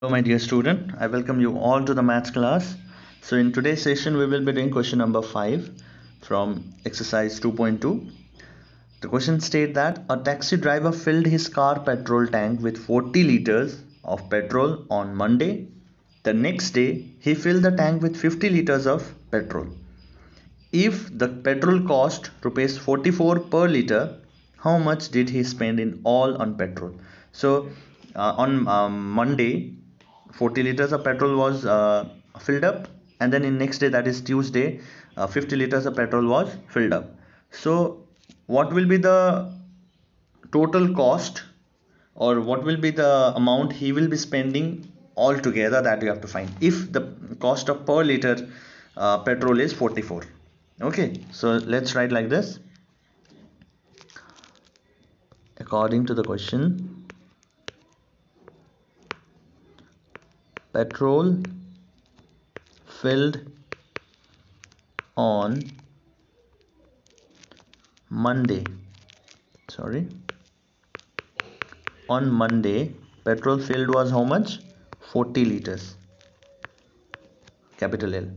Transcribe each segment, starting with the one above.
Hello, my dear student. I welcome you all to the maths class. So, in today's session, we will be doing question number 5 from exercise 2.2. The question states that a taxi driver filled his car petrol tank with 40 liters of petrol on Monday. The next day, he filled the tank with 50 liters of petrol. If the petrol cost rupees 44 per liter, how much did he spend in all on petrol? So on Monday, 40 liters of petrol was filled up, and then in next day, that is Tuesday, 50 liters of petrol was filled up. So what will be the total cost, or what will be the amount he will be spending altogether, that you have to find if the cost of per liter petrol is 44. Okay, so let's write like this. According to the question, petrol filled on Monday. On Monday, petrol filled was how much? 40 liters, capital L.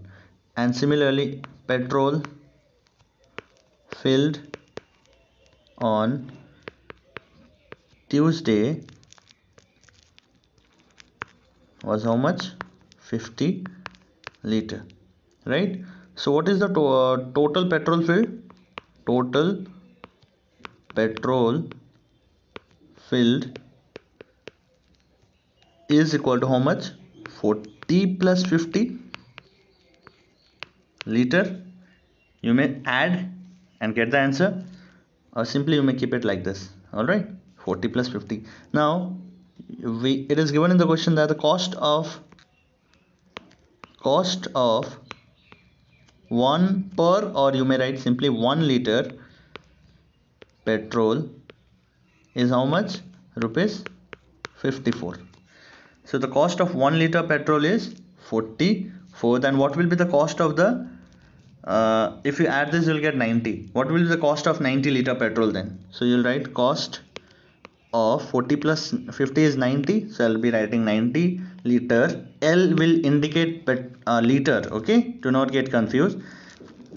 And similarly, petrol filled on Tuesday was how much? 50 liter, right? So what is the total petrol filled? Total petrol filled is equal to how much? 40 plus 50 liter. You may add and get the answer, or simply you may keep it like this. All right, 40 plus 50. Now it is given in the question that the cost of 1 per, or you may write simply 1 liter petrol is how much? Rupees 54. So the cost of 1 liter petrol is 44. Then what will be the cost of the if you add this, you'll get 90. What will be the cost of 90 liter petrol then? So you'll write cost of 40 plus 50 is 90. So I'll be writing 90 liter. L will indicate liter. Okay, do not get confused.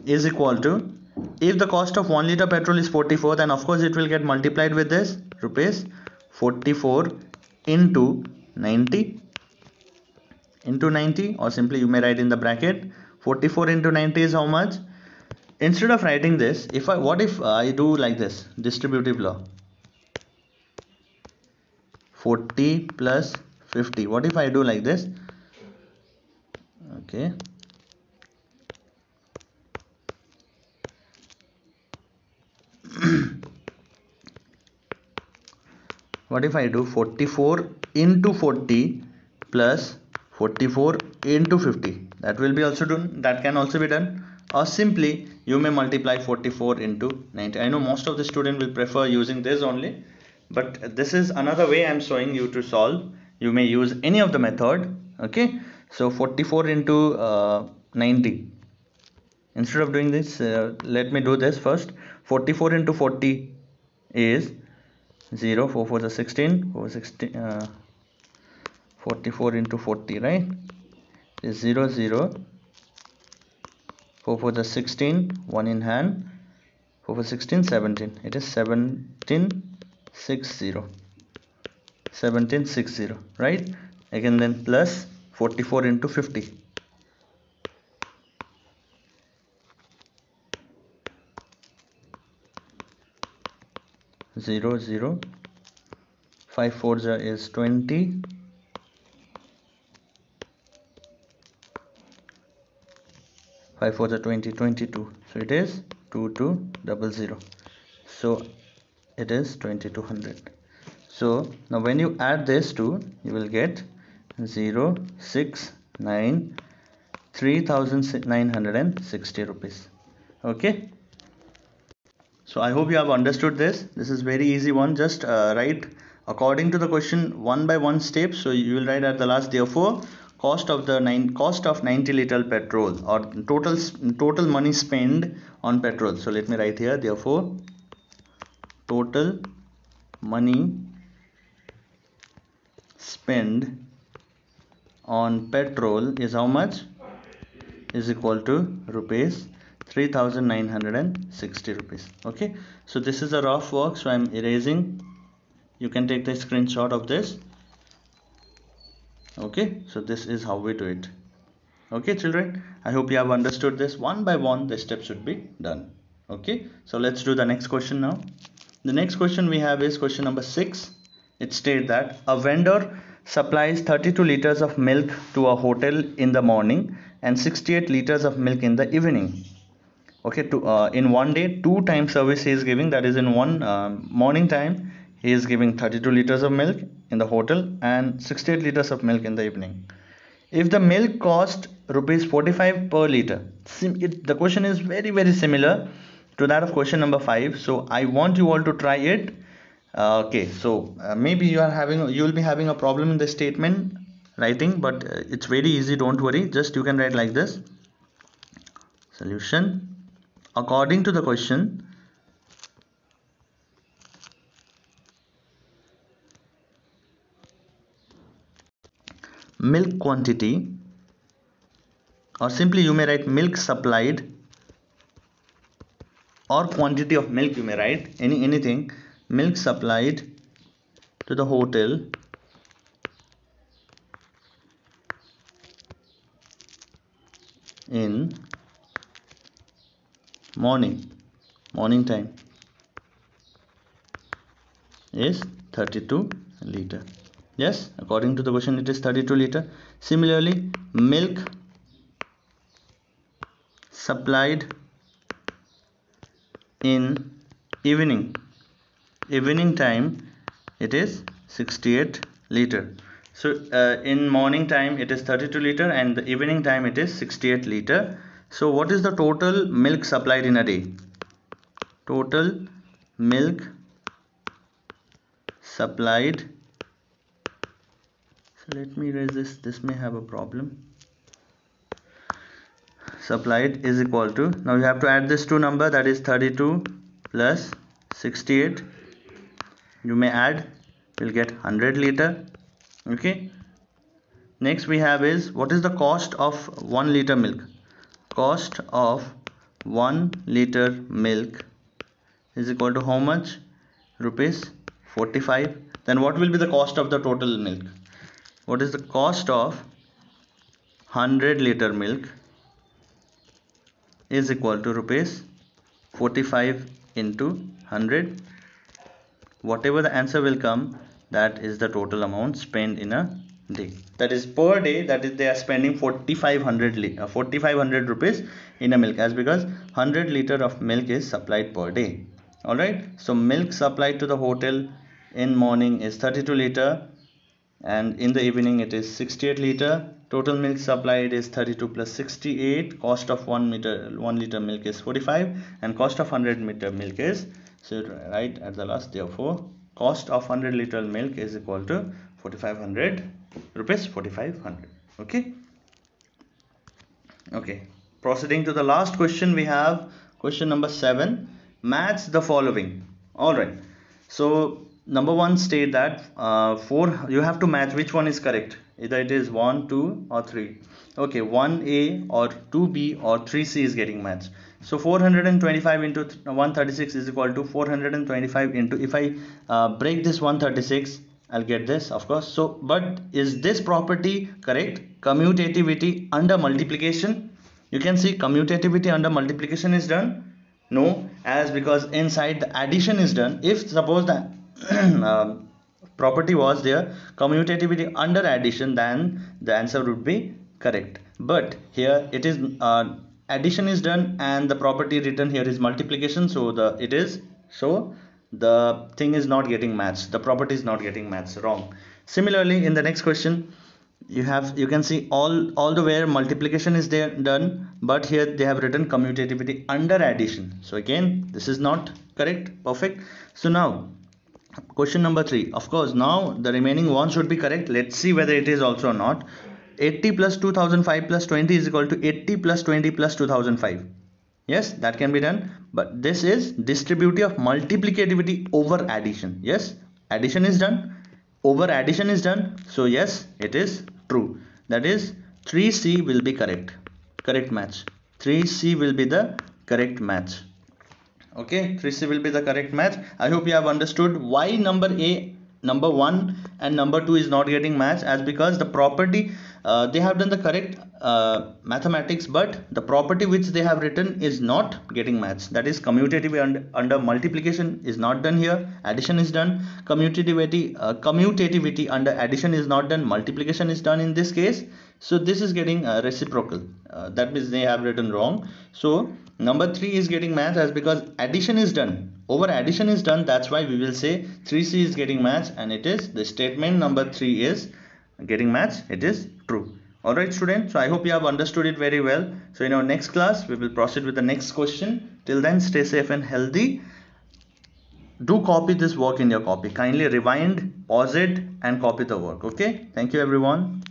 Is equal to, if the cost of 1 liter petrol is 44, then of course it will get multiplied with this rupees 44 into 90 or simply you may write in the bracket 44 into 90 is how much? Instead of writing this, what if I do like this distributive law, 40 plus 50, what if I do like this? Okay, what if I do 44 into 40 plus 44 into 50? That will be also done, that can also be done. Or simply you may multiply 44 into 90. I know most of the student will prefer using this only, but this is another way I'm showing you to solve. You may use any of the method. Okay, so 44 into 90. Instead of doing this, let me do this first. 44 into 40 is 0, 4 for the 16, 44 into 40, right, is 0, 0, 4 for the 16, 1 in hand, 4 for 16, 17, it is 1760, right? Again then plus 44 into 50, 0, 0, 5 4 is 20, 5 4 20, 22, so it is 2200, so it is 2200. So now when you add this two, you will get 0 6 9 3960 rupees. Okay, so I hope you have understood this. This is very easy one. Just write according to the question one by one step. So you will write at the last, therefore cost of 90 liter petrol, or total money spent on petrol. So let me write here, therefore total money spent on petrol is how much? Is equal to rupees 3,960 rupees. Okay, so this is a rough work, so I'm erasing. You can take the screenshot of this. Okay, so this is how we do it. Okay children, I hope you have understood this. One by one the steps should be done. Okay, so let's do the next question now. The next question we have is question number 6. It states that a vendor supplies 32 liters of milk to a hotel in the morning and 68 liters of milk in the evening. Okay, in one day 2 times service he is giving, that is in one morning time he is giving 32 liters of milk in the hotel and 68 liters of milk in the evening. If the milk cost rupees 45 per liter, the question is very similar to that of question number 5, so I want you all to try it. Okay, so maybe you will be having a problem in the statement writing, but it's very easy, don't worry. Just you can write like this: solution according to the question, milk quantity, or simply you may write milk supplied, or quantity of milk, you may write anything. Milk supplied to the hotel in morning time is 32 liter. Yes, according to the question it is 32 liter. Similarly, milk supplied in evening time it is 68 liter. So in morning time it is 32 liter and the evening time it is 68 liter. So what is the total milk supplied in a day? Total milk supplied, so let me erase this may have a problem. Supplied is equal to, now you have to add this two number, that is 32 plus 68, you may add, we'll get 100 liter. Okay, next we have is, what is the cost of 1 liter milk? Cost of 1 liter milk is equal to how much? Rupees 45. Then what will be the cost of the total milk? What is the cost of 100 liter milk is equal to rupees 45 into 100. Whatever the answer will come, that is the total amount spent in a day. That is per day, that is they are spending 4500 rupees in a milk, as because 100 liter of milk is supplied per day. Alright, so milk supplied to the hotel in morning is 32 liter and in the evening it is 68 liter. Total milk supplied is 32 plus 68. Cost of 1 liter milk is 45 and cost of 100 liter milk is, so right at the last, therefore cost of 100 liter milk is equal to 4500 rupees. 4500. Okay, proceeding to the last question, we have question number 7. Match the following. Alright, so number 1 state that 4, you have to match which one is correct, either it is 1, 2 or 3. Okay, 1A or 2B or 3C is getting matched. So 425 into 136 is equal to 425 into, if I break this 136, I'll get this, of course. So but is this property correct? Commutativity under multiplication, you can see commutativity under multiplication is done. No, as because inside the addition is done. If suppose the property was there, commutativity under addition, then the answer would be correct. But here it is addition is done and the property written here is multiplication, so the thing is not getting matched, the property is not getting matched, wrong. Similarly, in the next question, you can see all the where multiplication is there done, but here they have written commutativity under addition, so again this is not correct. Perfect. So now question number 3, of course now the remaining one should be correct. Let's see whether it is also or not. 80 plus 2005 plus 20 is equal to 80 plus 20 plus 2005. Yes, that can be done, but this is distributive of multiplicativity over addition. Yes, addition is done, over addition is done, so yes, it is true. that is 3C will be correct match. 3C will be the correct match. Okay, 3C will be the correct match. I hope you have understood why number 1 and number 2 is not getting match, as because the property they have done the correct mathematics, but the property which they have written is not getting match. That is commutativity under multiplication is not done here, addition is done. Commutativity under addition is not done, multiplication is done in this case. So this is getting reciprocal, that means they have written wrong. So number 3 is getting match, as because addition is done, over addition is done, that's why we will say 3C is getting match, and it is the statement number 3 is getting match, it is true. Alright students, so I hope you have understood it very well. So in our next class we will proceed with the next question. Till then, stay safe and healthy. Do copy this work in your copy. Kindly rewind, pause it and copy the work. Okay, thank you everyone.